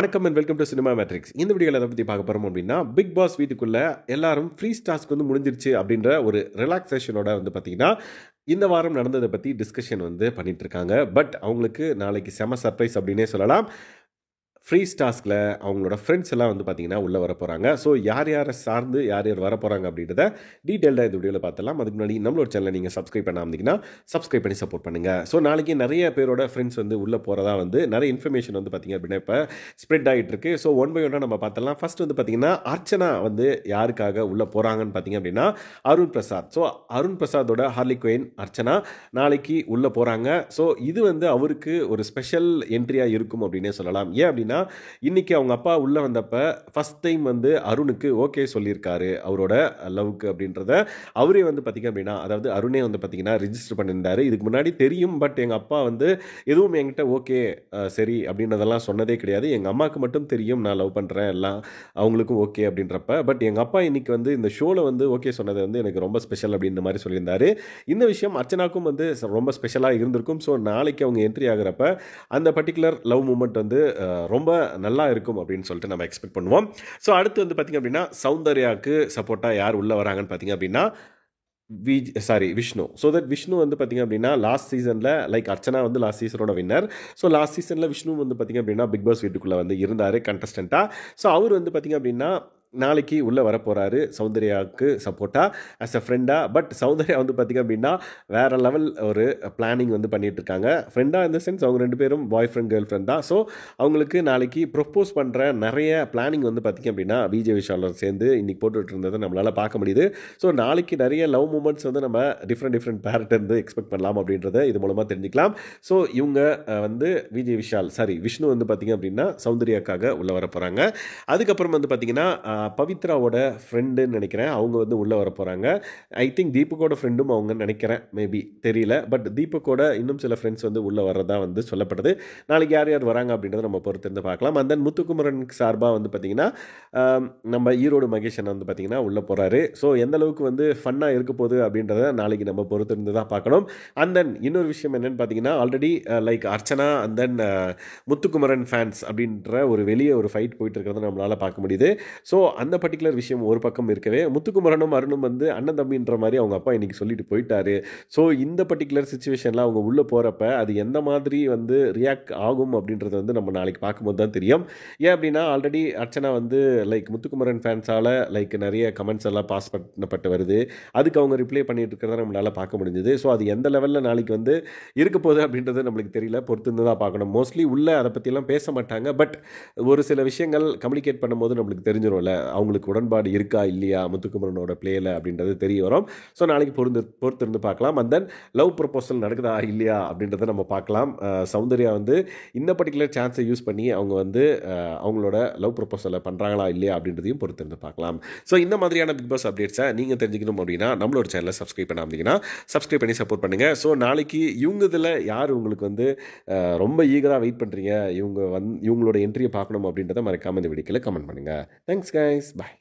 வணக்கம் and welcome to cinema matrix. இந்த வீடியோவில் எதை பற்றி பார்க்க போகிறோம் அப்படின்னா, பிக் பாஸ் வீட்டுக்குள்ள எல்லாரும் ஃப்ரீ டாஸ்க் வந்து முடிஞ்சிருச்சு அப்படின்ற ஒரு ரிலாக்ஸேஷனோட வந்து பார்த்தீங்கன்னா, இந்த வாரம் நடந்ததை பற்றி டிஸ்கஷன் வந்து பண்ணிட்டு இருக்காங்க. பட் அவங்களுக்கு நாளைக்கு செம சர்ப்ரைஸ் அப்படின்னே சொல்லலாம். ஃப்ரீ டாஸ்கில் அவங்களோட ஃப்ரெண்ட்ஸ் எல்லாம் வந்து பார்த்தீங்கன்னா உள்ளே வர போகிறாங்க. ஸோ யார் யாரை சார்ந்து யார் யார் வர போகிறாங்க அப்படின்றத டீட்டெயில்டாக இந்த வீடியோவில் பார்த்துலாம். அதுக்கு முன்னாடி நம்மளோட சேனலை நீங்கள் சப்ஸ்கிரைப் பண்ணாமல் இருந்தீங்கன்னா சப்ஸ்கிரைப் பண்ணி சப்போர்ட் பண்ணுங்கள். ஸோ நாளைக்கு நிறைய பேரோட ஃப்ரெண்ட்ஸ் வந்து உள்ளே போகிறதா வந்து நிறைய இன்ஃபர்மேஷன் வந்து பார்த்திங்க அப்படின்னா இப்போ ஸ்ப்ரெட் ஆகிட்டு இருக்கு. ஸோ ஒன் பை ஒன்னாக நம்ம பார்த்தலாம். ஃபர்ஸ்ட் வந்து பார்த்திங்கன்னா அர்ச்சனா வந்து யாருக்காக உள்ளே போகிறாங்கன்னு பார்த்திங்க அப்படின்னா அருண் பிரசாத். ஸோ அருண் பிரசாதோட ஹார்லி குயின் அர்ச்சனா நாளைக்கு உள்ளே போகிறாங்க. ஸோ இது வந்து அவருக்கு ஒரு ஸ்பெஷல் என்ட்ரியாக இருக்கும் அப்படின்னே சொல்லலாம். ஏன் அப்படின்னா இன்னைக்கு அவங்க அப்பா உள்ள வந்தப்ப ஃபர்ஸ்ட் டைம் வந்து அருணுக்கு ஓகே சொல்லியிருக்காரு அவரோட லவ்க்கு அப்படின்றத. அவரே வந்து பார்த்தீங்க அப்படின்னா, அதாவது அருணே வந்து பார்த்தீங்கன்னா ரிஜிஸ்டர் பண்ணியிருந்தாரு. இதுக்கு முன்னாடி தெரியும். பட் எங்கள் அப்பா வந்து எதுவும் என்கிட்ட ஓகே சரி அப்படின்றதெல்லாம் சொன்னதே கிடையாது. எங்கள் அம்மாவுக்கு மட்டும் தெரியும் நான் லவ் பண்ணுறேன் எல்லாம் அவங்களுக்கும் ஓகே அப்படின்றப்ப. பட் எங்கள் அப்பா இன்னைக்கு வந்து இந்த ஷோவில் வந்து ஓகே சொன்னது வந்து எனக்கு ரொம்ப ஸ்பெஷல் அப்படின்ற மாதிரி சொல்லியிருந்தாரு. இந்த விஷயம் அர்ச்சனாக்கும் வந்து ரொம்ப ஸ்பெஷலாக இருந்திருக்கும். ஸோ நாளைக்கு அவங்க என்ட்ரி ஆகிறப்ப அந்த பர்டிகுலர் லவ் மூமெண்ட் வந்து ரொம்ப நல்லா இருக்கும் அப்படின்னு சொல்லிட்டு நம்ம எக்ஸ்பெக்ட் பண்ணுவோம். ஸோ அடுத்து வந்து பார்த்திங்க அப்படின்னா சௌந்தர்யாவுக்கு சப்போர்ட்டாக யார் உள்ளே வராங்கன்னு பார்த்திங்க அப்படின்னா விஷ்ணு. ஸோ தட் விஷ்ணு வந்து பார்த்திங்க அப்படின்னா லாஸ்ட் சீசனில் லைக் அர்ச்சனா வந்து லாஸ்ட் சீசனோட வின்னர். ஸோ லாஸ்ட் சீசனில் விஷ்ணு வந்து பார்த்திங்க அப்படின்னா பிக் பாஸ் வீட்டுக்குள்ளே வந்து இருந்தார் கண்டஸ்டண்ட்டாக. ஸோ அவர் வந்து பார்த்திங்க அப்படின்னா நாளைக்கு உள்ளே வரப்போகிறாரு சௌந்தர்யாவுக்கு சப்போர்ட்டாக ஆஸ் அ ஃப்ரெண்டாக. பட் சௌந்தர்யா வந்து பார்த்திங்க அப்படின்னா வேறு லெவல் ஒரு பிளானிங் வந்து பண்ணிகிட்டு இருக்காங்க. ஃப்ரெண்டாக இந்த சென்ஸ் அவங்க ரெண்டு பேரும் பாய் ஃப்ரெண்ட் கேர்ள் ஃப்ரெண்ட் தான். ஸோ அவங்களுக்கு நாளைக்கு ப்ரொப்போஸ் பண்ணுற நிறைய பிளானிங் வந்து பார்த்திங்க அப்படின்னா விஜய் விஷாலோட சேர்ந்து இன்றைக்கி போட்டுட்டு இருந்ததை நம்மளால் பார்க்க முடியுது. ஸோ நாளைக்கு நிறைய லவ் மூமெண்ட்ஸ் வந்து நம்ம டிஃப்ரெண்ட் பேரக்டர்ந்து எக்ஸ்பெக்ட் பண்ணலாம் அப்படின்றத இது மூலமாக தெரிஞ்சுக்கலாம். ஸோ இவங்க வந்து விஷ்ணு வந்து பார்த்திங்க அப்படின்னா சௌந்தர்யாக்காக உள்ளே வர போகிறாங்க. அதுக்கப்புறம் வந்து பார்த்திங்கன்னா பவித்ராவோட ஃப்ரெண்டுன்னு நினைக்கிறேன் அவங்க வந்து உள்ளே வர போகிறாங்க. ஐ திங்க் தீபக்கோட ஃப்ரெண்டும் அவங்க நினைக்கிறேன், மேபி தெரியல. பட் தீபக்கோட இன்னும் சில ஃப்ரெண்ட்ஸ் வந்து உள்ளே வரதா வந்து சொல்லப்படுது. நாளைக்கு யார் யார் வராங்க அப்படின்றத நம்ம பொறுத்திருந்து பார்க்கலாம். அந்த முத்துக்குமரனுக்கு சார்பாக வந்து பார்த்திங்கன்னா நம்ம ஈரோடு மகேஷன் வந்து பார்த்திங்கன்னா உள்ளே போகிறாரு. ஸோ எந்த அளவுக்கு வந்து ஃபன்னாக இருக்க போகுது அப்படின்றத நாளைக்கு நம்ம பொறுத்திருந்து தான் பார்க்கணும். அண்ட் தென் இன்னொரு விஷயம் என்னென்னு பார்த்தீங்கன்னா already like Archana and then Muthukumaran fans அப்படின்ற ஒரு வெளியே ஒரு ஃபைட் போயிட்டு இருக்கிறத நம்மளால் பார்க்க முடியுது. ஸோ அந்த பர்டிகுலர் விஷயம் ஒரு பக்கம் இருக்கவே முத்துக்குமரனும் அருணும் வந்து அண்ணன் தம்பின்ற மாதிரி அவங்க அப்பா இன்னைக்கு சொல்லிட்டு போயிட்டாரு. ஸோ இந்த பர்டிகுலர் சுச்சுவேஷனில் அவங்க உள்ளே போகிறப்ப அது எந்த மாதிரி வந்து ரியாக்ட் ஆகும் அப்படின்றது வந்து நம்ம நாளைக்கு பார்க்கும்போது தான் தெரியும். ஏன் அப்படின்னா ஆல்ரெடி அர்ச்சனா வந்து லைக் முத்துக்குமரன் ஃபேன்ஸால் லைக் நிறைய கமெண்ட்ஸ் எல்லாம் பாஸ் பண்ணப்பட்டு வருது. அதுக்கு அவங்க ரிப்ளை பண்ணிட்டு இருக்கிறத நம்மளால் பார்க்க முடிஞ்சுது. ஸோ அது எந்த லெவலில் நாளைக்கு வந்து இருக்க போகுது அப்படின்றது நம்மளுக்கு தெரியல, பொறுத்து தான் பார்க்கணும். மோஸ்ட்லி உள்ளே அதை பற்றிலாம் பேச மாட்டாங்க. பட் ஒரு சில விஷயங்கள் கம்யூனிகேட் பண்ணும்போது நம்மளுக்கு தெரிஞ்சிடும்ல அவங்களுக்கு உடன்பாடு இருக்கா இல்லையா முத்துக்குமரனோட பிளேயில் அப்படின்றது தெரிய வரும். ஸோ நாளைக்கு பொறுத்திருந்து பார்க்கலாம். அண்ட் தென் லவ் ப்ரொபோசல் நடக்குதா இல்லையா அப்படின்றத நம்ம பார்க்கலாம். சௌந்தர்யா வந்து இந்த பர்டிகுலர் சான்ஸை யூஸ் பண்ணி அவங்க வந்து அவங்களோட லவ் ப்ரொபோசலை பண்ணுறாங்களா இல்லையா அப்படின்றதையும் பொறுத்திருந்து பார்க்கலாம். ஸோ இந்த மாதிரியான பிக் பாஸ் அப்டேட்ஸை நீங்கள் தெரிஞ்சுக்கணும் அப்படின்னா நம்மளோட சேனலை சப்ஸ்கிரைப் பண்ணாமீங்கன்னா சப்ஸ்கிரைப் பண்ணி சப்போர்ட் பண்ணுங்கள். ஸோ நாளைக்கு இவங்க இதில் யார் உங்களுக்கு வந்து ரொம்ப ஈகராக வெயிட் பண்ணுறீங்க, இவங்களோட என்ட்ரியை பார்க்கணும் அப்படின்றத மறக்காம இந்த வீடியோவில் கமெண்ட் பண்ணுங்கள். தேங்க்ஸ் கைஸ், பாய்.